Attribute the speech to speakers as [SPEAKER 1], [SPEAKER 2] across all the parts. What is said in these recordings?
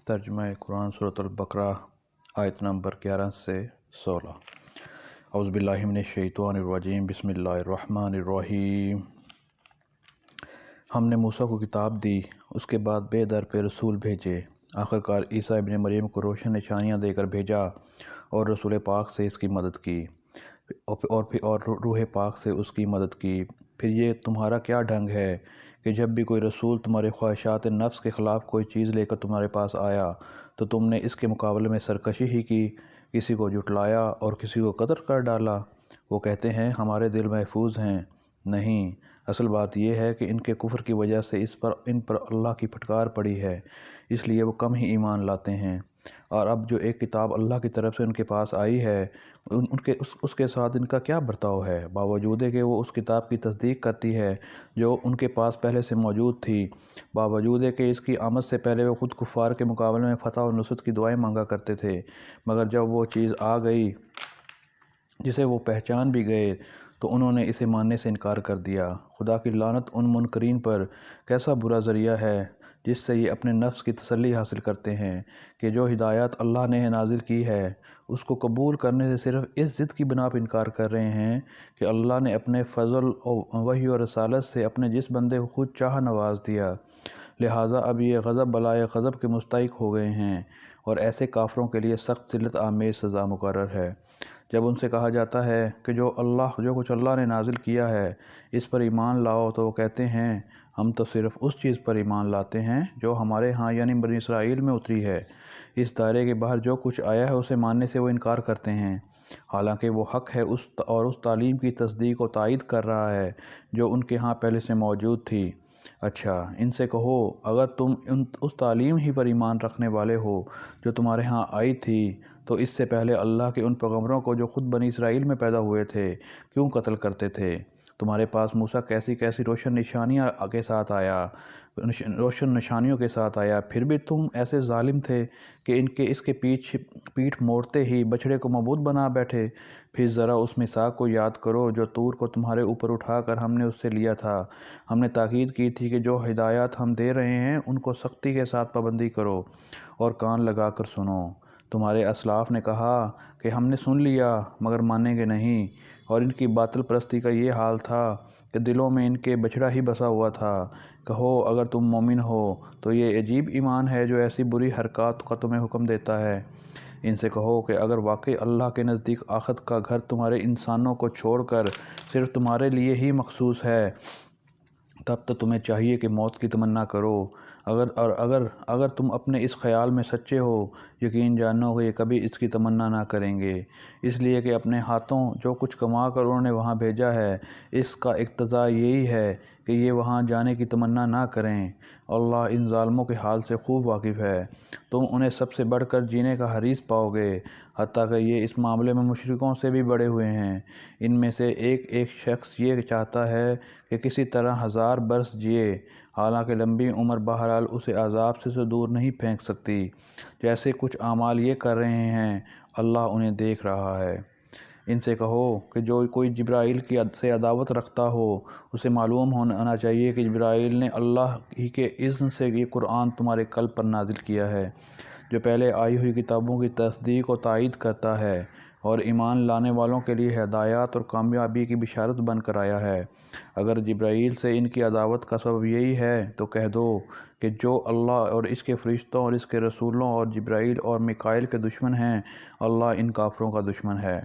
[SPEAKER 1] ترجمہ قرآن سورۃ البقرہ آیت نمبر 11 سے 16۔ اعوذ باللہ من الشیطان الرجیم، بسم اللہ الرحمن الرحیم۔ ہم نے موسیٰ کو کتاب دی، اس کے بعد بے در پہ رسول بھیجے۔ آخرکار عیسیٰ ابن مریم کو روشن نشانیاں دے کر بھیجا اور رسول پاک سے اس کی مدد کی اور روح پاک سے اس کی مدد کی۔ پھر یہ تمہارا کیا ڈھنگ ہے کہ جب بھی کوئی رسول تمہارے خواہشات نفس کے خلاف کوئی چیز لے کر تمہارے پاس آیا تو تم نے اس کے مقابلے میں سرکشی ہی کی، کسی کو جھٹلایا اور کسی کو قتل کر ڈالا۔ وہ کہتے ہیں ہمارے دل محفوظ ہیں، نہیں، اصل بات یہ ہے کہ ان کے کفر کی وجہ سے ان پر اللہ کی پھٹکار پڑی ہے، اس لیے وہ کم ہی ایمان لاتے ہیں۔ اور اب جو ایک کتاب اللہ کی طرف سے ان کے پاس آئی ہے، اس کے ساتھ ان کا کیا برتاؤ ہے، باوجود کہ وہ اس کتاب کی تصدیق کرتی ہے جو ان کے پاس پہلے سے موجود تھی، باوجود کہ اس کی آمد سے پہلے وہ خود کفار کے مقابلے میں فتح و نصرت کی دعائیں مانگا کرتے تھے، مگر جب وہ چیز آ گئی جسے وہ پہچان بھی گئے تو انہوں نے اسے ماننے سے انکار کر دیا۔ خدا کی لعنت ان منکرین پر، کیسا برا ذریعہ ہے جس سے یہ اپنے نفس کی تسلی حاصل کرتے ہیں کہ جو ہدایات اللہ نے نازل کی ہے اس کو قبول کرنے سے صرف اس ضد کی بنا پر انکار کر رہے ہیں کہ اللہ نے اپنے فضل وحی اور رسالت سے اپنے جس بندے کو خود چاہ نواز دیا، لہٰذا اب یہ غضب بالائے غضب کے مستحق ہو گئے ہیں، اور ایسے کافروں کے لیے سخت ذلت آمیز سزا مقرر ہے۔ جب ان سے کہا جاتا ہے کہ جو کچھ اللہ نے نازل کیا ہے اس پر ایمان لاؤ، تو وہ کہتے ہیں ہم تو صرف اس چیز پر ایمان لاتے ہیں جو ہمارے ہاں یعنی بنی اسرائیل میں اتری ہے۔ اس دائرے کے باہر جو کچھ آیا ہے اسے ماننے سے وہ انکار کرتے ہیں، حالانکہ وہ حق ہے اور اس تعلیم کی تصدیق و تائید کر رہا ہے جو ان کے ہاں پہلے سے موجود تھی۔ اچھا، ان سے کہو اگر تم اس تعلیم ہی پر ایمان رکھنے والے ہو جو تمہارے ہاں آئی تھی تو اس سے پہلے اللہ کے ان پیغمبروں کو جو خود بنی اسرائیل میں پیدا ہوئے تھے کیوں قتل کرتے تھے؟ تمہارے پاس موسیٰ کیسی روشن نشانیوں کے ساتھ آیا، پھر بھی تم ایسے ظالم تھے کہ اس کے پیٹھ موڑتے ہی بچڑے کو معبود بنا بیٹھے۔ پھر ذرا اس میثاق کو یاد کرو جو طور کو تمہارے اوپر اٹھا کر ہم نے اس سے لیا تھا۔ ہم نے تاکید کی تھی کہ جو ہدایات ہم دے رہے ہیں ان کو سختی کے ساتھ پابندی کرو اور کان لگا کر سنو۔ تمہارے اسلاف نے کہا کہ ہم نے سن لیا مگر مانیں گے نہیں، اور ان کی باطل پرستی کا یہ حال تھا کہ دلوں میں ان کے بچڑا ہی بسا ہوا تھا۔ کہو اگر تم مومن ہو تو یہ عجیب ایمان ہے جو ایسی بری حرکات کا تمہیں حکم دیتا ہے۔ ان سے کہو کہ اگر واقعی اللہ کے نزدیک آخرت کا گھر تمہارے انسانوں کو چھوڑ کر صرف تمہارے لیے ہی مخصوص ہے تب تو تمہیں چاہیے کہ موت کی تمنا کرو۔ اگر تم اپنے اس خیال میں سچے ہو، یقین جانو کہ یہ کبھی اس کی تمنا نہ کریں گے، اس لیے کہ اپنے ہاتھوں جو کچھ کما کر انہوں نے وہاں بھیجا ہے اس کا اقتضا یہی ہے کہ یہ وہاں جانے کی تمنا نہ کریں۔ اللہ ان ظالموں کے حال سے خوب واقف ہے، تم انہیں سب سے بڑھ کر جینے کا حریص پاؤ گے، حتیٰ کہ یہ اس معاملے میں مشرکوں سے بھی بڑے ہوئے ہیں۔ ان میں سے ایک شخص یہ چاہتا ہے کہ کسی طرح 1000 برس جیے، حالانکہ لمبی عمر بہرحال اسے عذاب سے دور نہیں پھینک سکتی۔ جیسے کچھ اعمال یہ کر رہے ہیں اللہ انہیں دیکھ رہا ہے۔ ان سے کہو کہ جو کوئی جبرائیل سے عداوت رکھتا ہو اسے معلوم ہونا چاہیے کہ جبرائیل نے اللہ ہی کے اذن سے یہ قرآن تمہارے قلب پر نازل کیا ہے، جو پہلے آئی ہوئی کتابوں کی تصدیق و تائید کرتا ہے اور ایمان لانے والوں کے لیے ہدایات اور کامیابی کی بشارت بن کر آیا ہے۔ اگر جبرائیل سے ان کی عداوت کا سبب یہی ہے تو کہہ دو کہ جو اللہ اور اس کے فرشتوں اور اس کے رسولوں اور جبرائیل اور میکائیل کے دشمن ہیں، اللہ ان کافروں کا دشمن ہے۔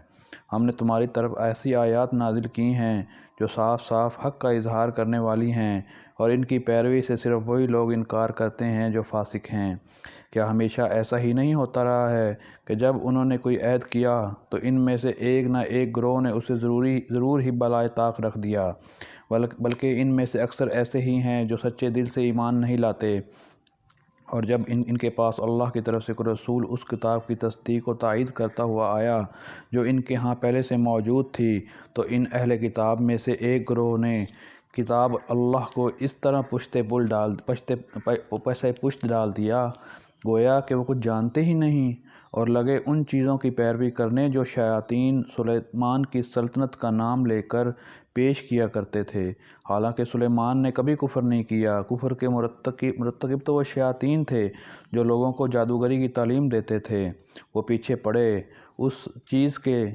[SPEAKER 1] ہم نے تمہاری طرف ایسی آیات نازل کی ہیں جو صاف صاف حق کا اظہار کرنے والی ہیں، اور ان کی پیروی سے صرف وہی لوگ انکار کرتے ہیں جو فاسق ہیں۔ کیا ہمیشہ ایسا ہی نہیں ہوتا رہا ہے کہ جب انہوں نے کوئی عہد کیا تو ان میں سے ایک نہ ایک گروہ نے اسے ضرور ہی بالائے طاق رکھ دیا، بلکہ ان میں سے اکثر ایسے ہی ہیں جو سچے دل سے ایمان نہیں لاتے، اور جب ان کے پاس اللہ کی طرف سے کوئی رسول اس کتاب کی تصدیق و تائید کرتا ہوا آیا جو ان کے ہاں پہلے سے موجود تھی تو ان اہل کتاب میں سے ایک گروہ نے کتاب اللہ کو اس طرح پشت ڈال دیا گویا کہ وہ کچھ جانتے ہی نہیں، اور لگے ان چیزوں کی پیروی کرنے جو شیاطین سلیمان کی سلطنت کا نام لے کر پیش کیا کرتے تھے۔ حالانکہ سلیمان نے کبھی کفر نہیں کیا۔ کفر کے مرتکب تو وہ شیاطین تھے جو لوگوں کو جادوگری کی تعلیم دیتے تھے۔ وہ پیچھے پڑے اس چیز کے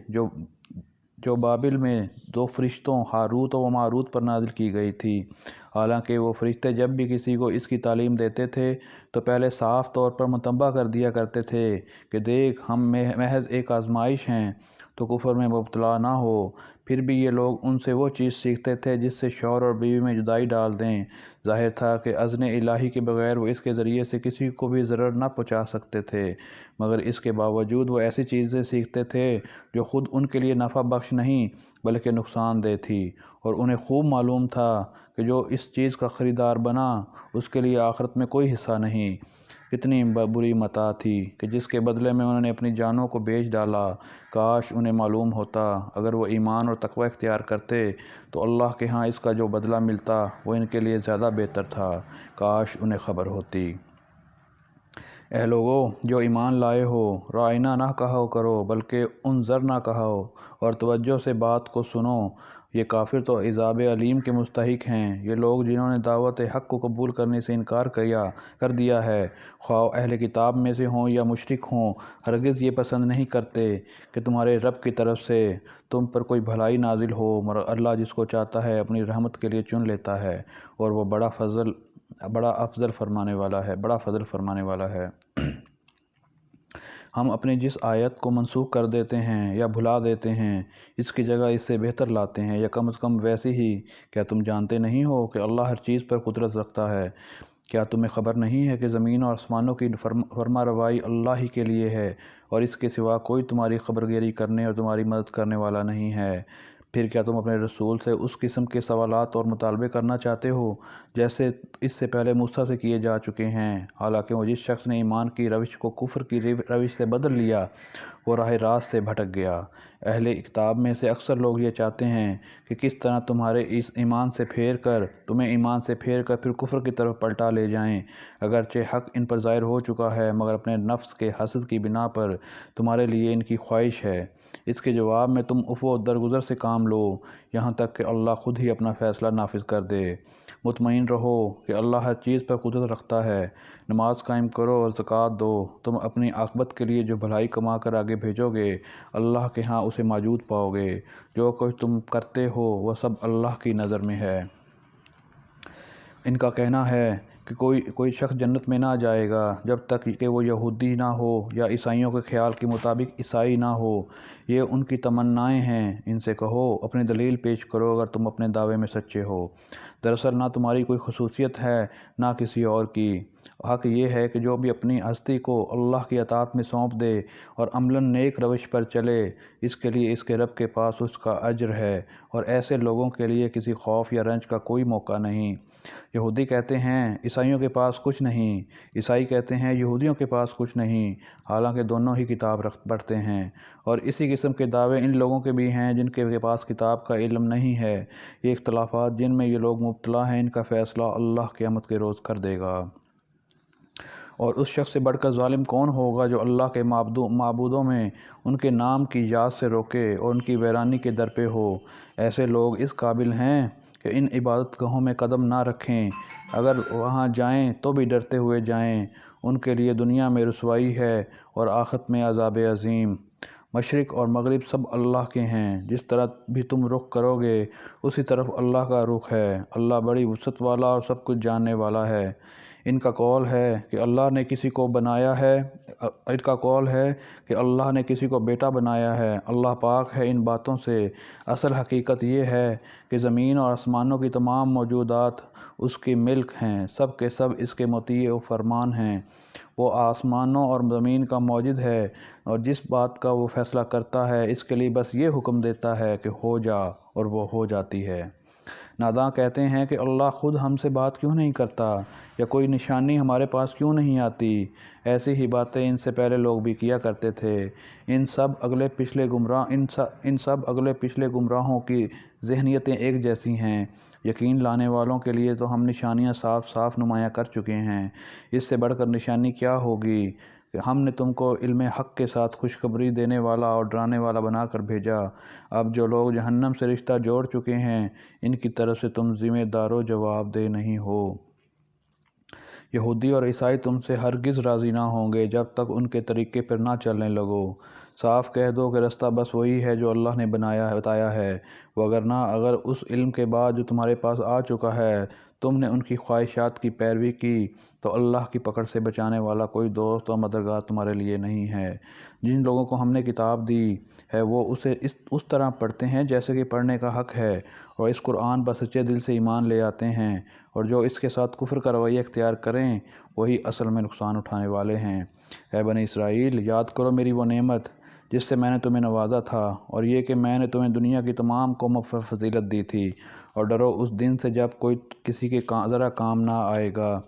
[SPEAKER 1] جو بابل میں دو فرشتوں ہاروت و ماروت پر نازل کی گئی تھی۔ حالانکہ وہ فرشتے جب بھی کسی کو اس کی تعلیم دیتے تھے تو پہلے صاف طور پر متنبہ کر دیا کرتے تھے کہ دیکھ، ہم محض ایک آزمائش ہیں، تو کفر میں مبتلا نہ ہو۔ پھر بھی یہ لوگ ان سے وہ چیز سیکھتے تھے جس سے شوہر اور بیوی میں جدائی ڈال دیں۔ ظاہر تھا کہ اذن الہی کے بغیر وہ اس کے ذریعے سے کسی کو بھی ضرر نہ پہنچا سکتے تھے، مگر اس کے باوجود وہ ایسی چیزیں سیکھتے تھے جو خود ان کے لیے نفع بخش نہیں بلکہ نقصان دہ تھی، اور انہیں خوب معلوم تھا کہ جو اس چیز کا خریدار بنا اس کے لیے آخرت میں کوئی حصہ نہیں۔ کتنی بری متاع تھی کہ جس کے بدلے میں انہوں نے اپنی جانوں کو بیچ ڈالا۔ کاش انہیں معلوم ہوتا، اگر وہ ایمان اور تقوی اختیار کرتے تو اللہ کے ہاں اس کا جو بدلہ ملتا وہ ان کے لیے زیادہ بہتر تھا۔ کاش انہیں خبر ہوتی۔ اے لوگو جو ایمان لائے ہو، رائنا نہ کہو کرو بلکہ انظر نہ کہو، اور توجہ سے بات کو سنو۔ یہ کافر تو عذاب علیم کے مستحق ہیں۔ یہ لوگ جنہوں نے دعوت حق کو قبول کرنے سے انکار کر دیا ہے، خواہ اہل کتاب میں سے ہوں یا مشرک ہوں، ہرگز یہ پسند نہیں کرتے کہ تمہارے رب کی طرف سے تم پر کوئی بھلائی نازل ہو، مگر اللہ جس کو چاہتا ہے اپنی رحمت کے لیے چن لیتا ہے، اور وہ بڑا فضل فرمانے والا ہے۔ ہم اپنی جس آیت کو منسوخ کر دیتے ہیں یا بھلا دیتے ہیں، اس کی جگہ اس سے بہتر لاتے ہیں، یا کم از کم ویسی ہی۔ کیا تم جانتے نہیں ہو کہ اللہ ہر چیز پر قدرت رکھتا ہے؟ کیا تمہیں خبر نہیں ہے کہ زمین اور آسمانوں کی فرما روائی اللہ ہی کے لیے ہے، اور اس کے سوا کوئی تمہاری خبرگیری کرنے اور تمہاری مدد کرنے والا نہیں ہے؟ پھر کیا تم اپنے رسول سے اس قسم کے سوالات اور مطالبے کرنا چاہتے ہو جیسے اس سے پہلے موسیٰ سے کیے جا چکے ہیں؟ حالانکہ وہ جس شخص نے ایمان کی روش کو کفر کی روش سے بدل لیا وہ راہ راست سے بھٹک گیا۔ اہل کتاب میں سے اکثر لوگ یہ چاہتے ہیں کہ کس طرح تمہیں ایمان سے پھیر کر پھر کفر کی طرف پلٹا لے جائیں، اگرچہ حق ان پر ظاہر ہو چکا ہے، مگر اپنے نفس کے حسد کی بنا پر تمہارے لیے ان کی خواہش ہے۔ اس کے جواب میں تم عفو و درگزر سے کام لو یہاں تک کہ اللہ خود ہی اپنا فیصلہ نافذ کر دے۔ مطمئن رہو کہ اللہ ہر چیز پر قدرت رکھتا ہے۔ نماز قائم کرو اور زکوٰۃ دو، تم اپنی عاقبت کے لیے جو بھلائی کما کر آگے بھیجو گے اللہ کے ہاں اسے موجود پاؤ گے۔ جو کچھ تم کرتے ہو وہ سب اللہ کی نظر میں ہے۔ ان کا کہنا ہے کہ کوئی شخص جنت میں نہ جائے گا جب تک کہ وہ یہودی نہ ہو یا عیسائیوں کے خیال کے مطابق عیسائی نہ ہو۔ یہ ان کی تمنائیں ہیں۔ ان سے کہو اپنی دلیل پیش کرو اگر تم اپنے دعوے میں سچے ہو۔ دراصل نہ تمہاری کوئی خصوصیت ہے نہ کسی اور کی۔ حق یہ ہے کہ جو بھی اپنی ہستی کو اللہ کی اطاعت میں سونپ دے اور عملاً نیک روش پر چلے، اس کے لیے اس کے رب کے پاس اس کا اجر ہے، اور ایسے لوگوں کے لیے کسی خوف یا رنج کا کوئی موقع نہیں۔ یہودی کہتے ہیں عیسائیوں کے پاس کچھ نہیں، عیسائی کہتے ہیں یہودیوں کے پاس کچھ نہیں، حالانکہ دونوں ہی کتاب پڑھتے ہیں، اور اسی قسم کے دعوے ان لوگوں کے بھی ہیں جن کے پاس کتاب کا علم نہیں ہے۔ یہ اختلافات جن میں یہ لوگ مبتلا ہیں، ان کا فیصلہ اللہ قیامت کے روز کر دے گا۔ اور اس شخص سے بڑھ کر ظالم کون ہوگا جو اللہ کے معبودوں میں ان کے نام کی یاد سے روکے اور ان کی ویرانی کے در پہ ہو۔ ایسے لوگ اس قابل ہیں کہ ان عبادت گاہوں میں قدم نہ رکھیں، اگر وہاں جائیں تو بھی ڈرتے ہوئے جائیں۔ ان کے لیے دنیا میں رسوائی ہے اور آخرت میں عذاب عظیم۔ مشرق اور مغرب سب اللہ کے ہیں، جس طرح بھی تم رخ کرو گے اسی طرف اللہ کا رخ ہے۔ اللہ بڑی وسعت والا اور سب کچھ جاننے والا ہے۔ ان کا قول ہے کہ اللہ نے کسی کو بیٹا بنایا ہے۔ اللہ پاک ہے ان باتوں سے۔ اصل حقیقت یہ ہے کہ زمین اور آسمانوں کی تمام موجودات اس کی ملک ہیں، سب کے سب اس کے مطیع و فرمان ہیں۔ وہ آسمانوں اور زمین کا موجد ہے، اور جس بات کا وہ فیصلہ کرتا ہے اس کے لیے بس یہ حکم دیتا ہے کہ ہو جا، اور وہ ہو جاتی ہے۔ ناداں کہتے ہیں کہ اللہ خود ہم سے بات کیوں نہیں کرتا، یا کوئی نشانی ہمارے پاس کیوں نہیں آتی۔ ایسی ہی باتیں ان سے پہلے لوگ بھی کیا کرتے تھے۔ ان سب اگلے پچھلے گمراہوں کی ذہنیتیں ایک جیسی ہیں۔ یقین لانے والوں کے لیے تو ہم نشانیاں صاف صاف نمایاں کر چکے ہیں، اس سے بڑھ کر نشانی کیا ہوگی کہ ہم نے تم کو علم حق کے ساتھ خوشخبری دینے والا اور ڈرانے والا بنا کر بھیجا۔ اب جو لوگ جہنم سے رشتہ جوڑ چکے ہیں ان کی طرف سے تم ذمہ دار و جواب دہ نہیں ہو۔ یہودی اور عیسائی تم سے ہرگز راضی نہ ہوں گے جب تک ان کے طریقے پر نہ چلنے لگو۔ صاف کہہ دو کہ رستہ بس وہی ہے جو اللہ نے بتایا ہے، وگرنہ اگر اس علم کے بعد جو تمہارے پاس آ چکا ہے تم نے ان کی خواہشات کی پیروی کی تو اللہ کی پکڑ سے بچانے والا کوئی دوست اور مددگار تمہارے لیے نہیں ہے۔ جن لوگوں کو ہم نے کتاب دی ہے وہ اسے اس طرح پڑھتے ہیں جیسے کہ پڑھنے کا حق ہے، اور اس قرآن پر سچے دل سے ایمان لے آتے ہیں، اور جو اس کے ساتھ کفر کا رویہ اختیار کریں وہی اصل میں نقصان اٹھانے والے ہیں۔ اے بنی اسرائیل، یاد کرو میری وہ نعمت جس سے میں نے تمہیں نوازا تھا، اور یہ کہ میں نے تمہیں دنیا کی تمام قوموں پر فضیلت دی تھی، اور ڈرو اس دن سے جب کوئی کسی کے ذرا کام نہ آئے گا،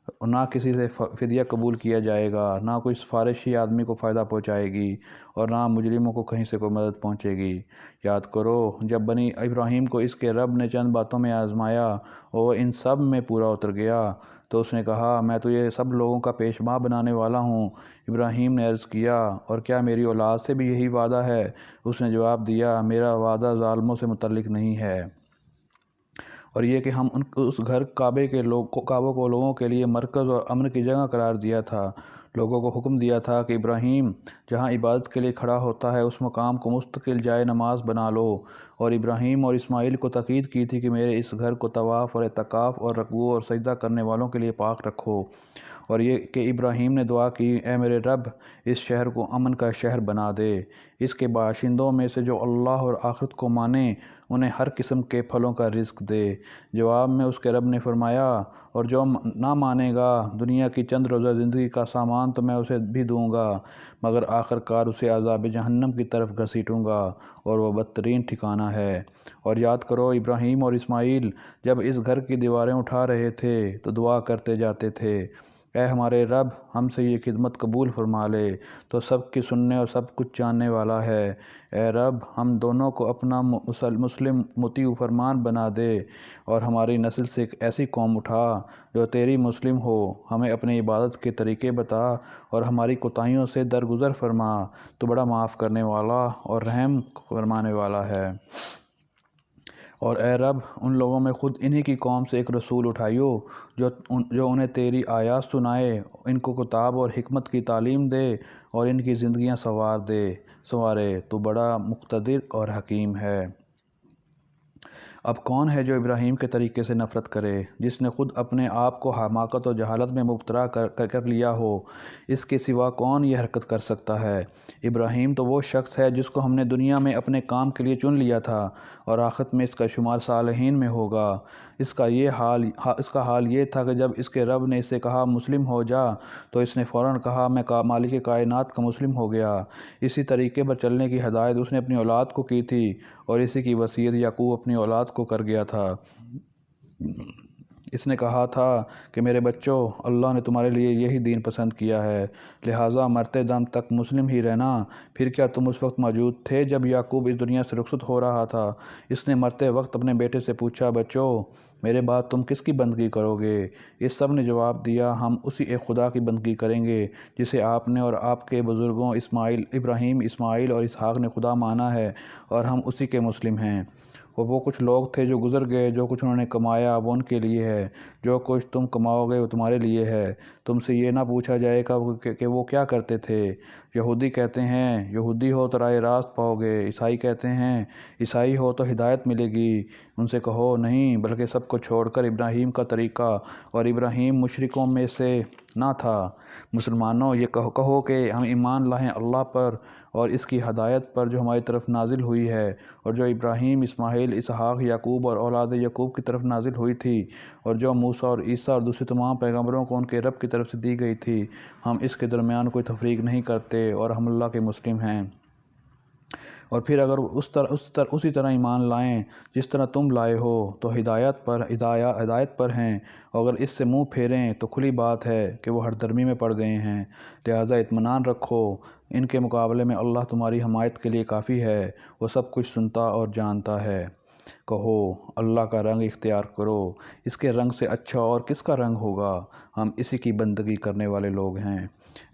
[SPEAKER 1] اور نہ کسی سے فدیہ قبول کیا جائے گا، نہ کوئی سفارشی آدمی کو فائدہ پہنچائے گی، اور نہ مجرموں کو کہیں سے کوئی مدد پہنچے گی۔ یاد کرو جب بنی ابراہیم کو اس کے رب نے چند باتوں میں آزمایا اور وہ ان سب میں پورا اتر گیا تو اس نے کہا میں تو یہ سب لوگوں کا پیشوا بنانے والا ہوں۔ ابراہیم نے عرض کیا اور کیا میری اولاد سے بھی یہی وعدہ ہے؟ اس نے جواب دیا میرا وعدہ ظالموں سے متعلق نہیں ہے، اور یہ کہ ہم اس گھر کعبے کو لوگوں کے لیے مرکز اور امن کی جگہ قرار دیا تھا۔ لوگوں کو حکم دیا تھا کہ ابراہیم جہاں عبادت کے لیے کھڑا ہوتا ہے اس مقام کو مستقل جائے نماز بنا لو، اور ابراہیم اور اسماعیل کو تاکید کی تھی کہ میرے اس گھر کو طواف اور اعتکاف اور رکوع اور سجدہ کرنے والوں کے لیے پاک رکھو، اور یہ کہ ابراہیم نے دعا کی اے میرے رب اس شہر کو امن کا شہر بنا دے، اس کے باشندوں میں سے جو اللہ اور آخرت کو مانیں انہیں ہر قسم کے پھلوں کا رزق دے۔ جواب میں اس کے رب نے فرمایا اور جو نہ مانے گا دنیا کی چند روزہ زندگی کا سامان تو میں اسے بھی دوں گا، مگر آخر کار اسے عذاب جہنم کی طرف گھسیٹوں گا اور وہ بدترین ٹھکانہ ہے۔ اور یاد کرو ابراہیم اور اسماعیل جب اس گھر کی دیواریں اٹھا رہے تھے تو دعا کرتے جاتے تھے اے ہمارے رب ہم سے یہ خدمت قبول فرما لے، تو سب کی سننے اور سب کچھ جاننے والا ہے۔ اے رب ہم دونوں کو اپنا مسلم مطیع فرمان بنا دے، اور ہماری نسل سے ایک ایسی قوم اٹھا جو تیری مسلم ہو، ہمیں اپنی عبادت کے طریقے بتا اور ہماری کوتاہیوں سے درگزر فرما، تو بڑا معاف کرنے والا اور رحم فرمانے والا ہے۔ اور اے رب ان لوگوں میں خود انہی کی قوم سے ایک رسول اٹھائیو جو انہیں تیری آیات سنائے، ان کو کتاب اور حکمت کی تعلیم دے اور ان کی زندگیاں سنوارے، تو بڑا مقتدر اور حکیم ہے۔ اب کون ہے جو ابراہیم کے طریقے سے نفرت کرے جس نے خود اپنے آپ کو حماقت اور جہالت میں مبتلا کر لیا ہو؟ اس کے سوا کون یہ حرکت کر سکتا ہے؟ ابراہیم تو وہ شخص ہے جس کو ہم نے دنیا میں اپنے کام کے لیے چن لیا تھا اور آخرت میں اس کا شمار صالحین میں ہوگا۔ اس کا حال یہ تھا کہ جب اس کے رب نے اسے کہا مسلم ہو جا تو اس نے فوراً کہا میں مالک کائنات کا مسلم ہو گیا۔ اسی طریقے پر چلنے کی ہدایت اس نے اپنی اولاد کو کی تھی اور اسی کی وصیت یعقوب اپنی اولاد کو کر گیا تھا۔ اس نے کہا تھا کہ میرے بچوں اللہ نے تمہارے لیے یہی دین پسند کیا ہے، لہٰذا مرتے دم تک مسلم ہی رہنا۔ پھر کیا تم اس وقت موجود تھے جب یعقوب اس دنیا سے رخصت ہو رہا تھا؟ اس نے مرتے وقت اپنے بیٹے سے پوچھا بچوں میرے بعد تم کس کی بندگی کرو گے؟ اس سب نے جواب دیا ہم اسی ایک خدا کی بندگی کریں گے جسے آپ نے اور آپ کے بزرگوں ابراہیم اسماعیل اور اسحاق نے خدا مانا ہے، اور ہم اسی کے مسلم ہیں۔ اور وہ کچھ لوگ تھے جو گزر گئے، جو کچھ انہوں نے کمایا وہ ان کے لیے ہے، جو کچھ تم کماؤ گے وہ تمہارے لیے ہے، تم سے یہ نہ پوچھا جائے گا کہ وہ کیا کرتے تھے۔ یہودی کہتے ہیں یہودی ہو تو راہ راست پاؤ گے، عیسائی کہتے ہیں عیسائی ہو تو ہدایت ملے گی۔ ان سے کہو نہیں، بلکہ سب کو چھوڑ کر ابراہیم کا طریقہ، اور ابراہیم مشرکوں میں سے نہ تھا۔ مسلمانوں یہ کہو کہ ہم ایمان لائیں اللہ پر اور اس کی ہدایت پر جو ہماری طرف نازل ہوئی ہے، اور جو ابراہیم اسماعیل اسحاق یعقوب اور اولاد یعقوب کی طرف نازل ہوئی تھی، اور جو موسیٰ اور عیسیٰ اور دوسرے تمام پیغمبروں کو ان کے رب کی طرف سے دی گئی تھی، ہم اس کے درمیان کوئی تفریق نہیں کرتے اور ہم اللہ کے مسلم ہیں۔ اور پھر اگر اسی طرح ایمان لائیں جس طرح تم لائے ہو تو ہدایت پر ہیں، اور اگر اس سے منہ پھیریں تو کھلی بات ہے کہ وہ ہر درمی میں پڑ گئے ہیں، لہٰذا اطمینان رکھو ان کے مقابلے میں اللہ تمہاری حمایت کے لیے کافی ہے، وہ سب کچھ سنتا اور جانتا ہے۔ کہو اللہ کا رنگ اختیار کرو، اس کے رنگ سے اچھا اور کس کا رنگ ہوگا، ہم اسی کی بندگی کرنے والے لوگ ہیں۔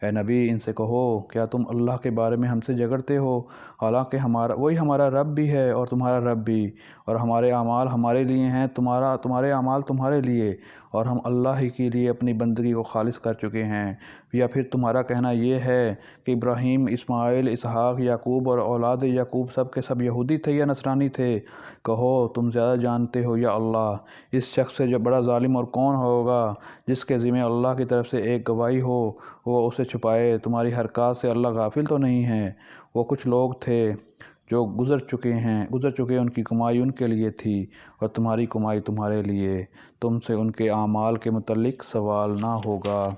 [SPEAKER 1] اے نبی ان سے کہو کیا تم اللہ کے بارے میں ہم سے جھگڑتے ہو، حالانکہ وہی ہمارا رب بھی ہے اور تمہارا رب بھی، اور ہمارے اعمال ہمارے لیے ہیں، تمہارے اعمال تمہارے لیے، اور ہم اللہ ہی کے لیے اپنی بندگی کو خالص کر چکے ہیں۔ یا پھر تمہارا کہنا یہ ہے کہ ابراہیم، اسماعیل، اسحاق، یعقوب اور اولاد یعقوب سب کے سب یہودی تھے یا نصرانی تھے؟ کہو تم زیادہ جانتے ہو یا اللہ۔ اس شخص سے جو بڑا ظالم اور کون ہوگا جس کے ذمہ اللہ کی طرف سے ایک گواہی ہو وہ اسے چھپائے، تمہاری حرکات سے اللہ غافل تو نہیں ہے۔ وہ کچھ لوگ تھے جو گزر چکے، ان کی کمائی ان کے لیے تھی اور تمہاری کمائی تمہارے لیے، تم سے ان کے اعمال کے متعلق سوال نہ ہوگا۔